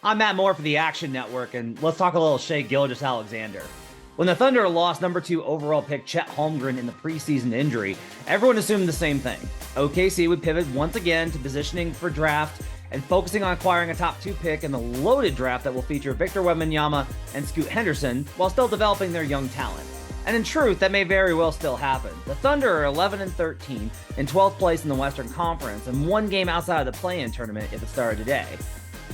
I'm Matt Moore for the Action Network, and let's talk a little Shai Gilgeous-Alexander. When the Thunder lost number 2 overall pick Chet Holmgren in the preseason injury, everyone assumed the same thing. OKC would pivot once again to positioning for draft and focusing on acquiring a top 2 pick in the loaded draft that will feature Victor Wembanyama and Scoot Henderson while still developing their young talent. And in truth, that may very well still happen. The Thunder are 11-13 in 12th place in the Western Conference and one game outside of the play-in tournament at the start of today.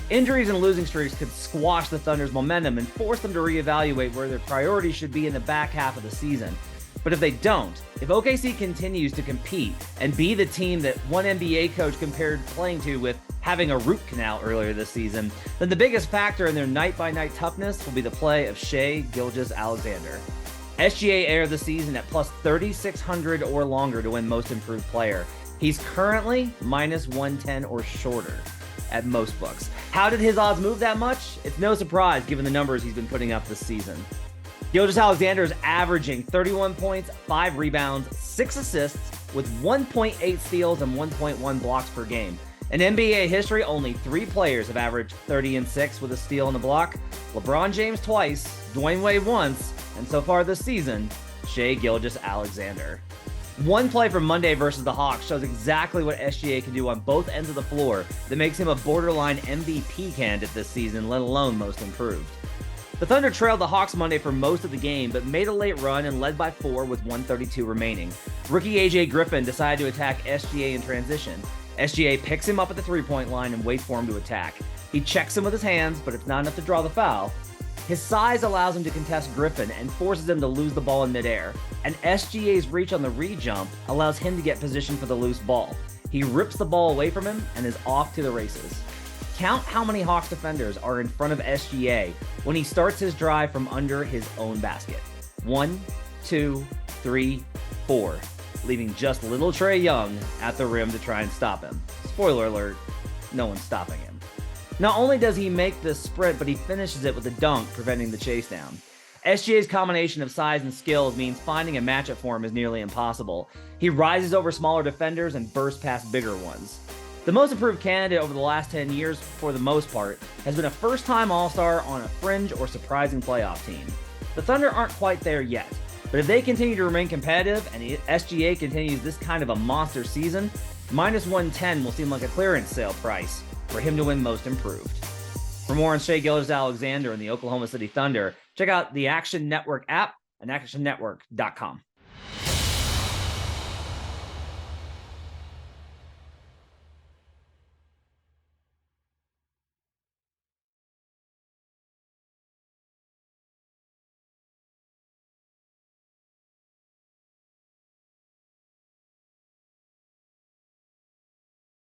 Injuries and losing streaks could squash the Thunder's momentum and force them to reevaluate where their priorities should be in the back half of the season. But if they don't, if OKC continues to compete and be the team that one NBA coach compared playing to with having a root canal earlier this season, then the biggest factor in their night-by-night toughness will be the play of Shai Gilgeous-Alexander. SGA aired the season at plus 3,600 or longer to win Most Improved Player. He's currently minus 110 or shorter at most books. How did his odds move that much? It's no surprise given the numbers he's been putting up this season. Gilgeous-Alexander is averaging 31 points, 5 rebounds, 6 assists, with 1.8 steals and 1.1 blocks per game. In NBA history, only 3 players have averaged 30 and 6 with a steal and a block. LeBron James twice, Dwayne Wade once, and so far this season, Shai Gilgeous-Alexander. One play from Monday versus the Hawks shows exactly what SGA can do on both ends of the floor that makes him a borderline MVP candidate this season, let alone most improved. The Thunder trailed the Hawks Monday for most of the game, but made a late run and led by 4 with 1:32 remaining. Rookie AJ Griffin decided to attack SGA in transition. SGA picks him up at the three-point line and waits for him to attack. He checks him with his hands, but it's not enough to draw the foul. His size allows him to contest Griffin and forces him to lose the ball in midair, and SGA's reach on the re-jump allows him to get positioned for the loose ball. He rips the ball away from him and is off to the races. Count how many Hawks defenders are in front of SGA when he starts his drive from under his own basket. 1, 2, 3, 4, leaving just little Trae Young at the rim to try and stop him. Spoiler alert, no one's stopping him. Not only does he make this sprint, but he finishes it with a dunk, preventing the chase down. SGA's combination of size and skills means finding a matchup for him is nearly impossible. He rises over smaller defenders and bursts past bigger ones. The most improved candidate over the last 10 years, for the most part, has been a first-time All-Star on a fringe or surprising playoff team. The Thunder aren't quite there yet, but if they continue to remain competitive and SGA continues this kind of a monster season, minus 110 will seem like a clearance sale price for him to win Most Improved. For more on Shai Gilgeous-Alexander and the Oklahoma City Thunder, check out the Action Network app and actionnetwork.com.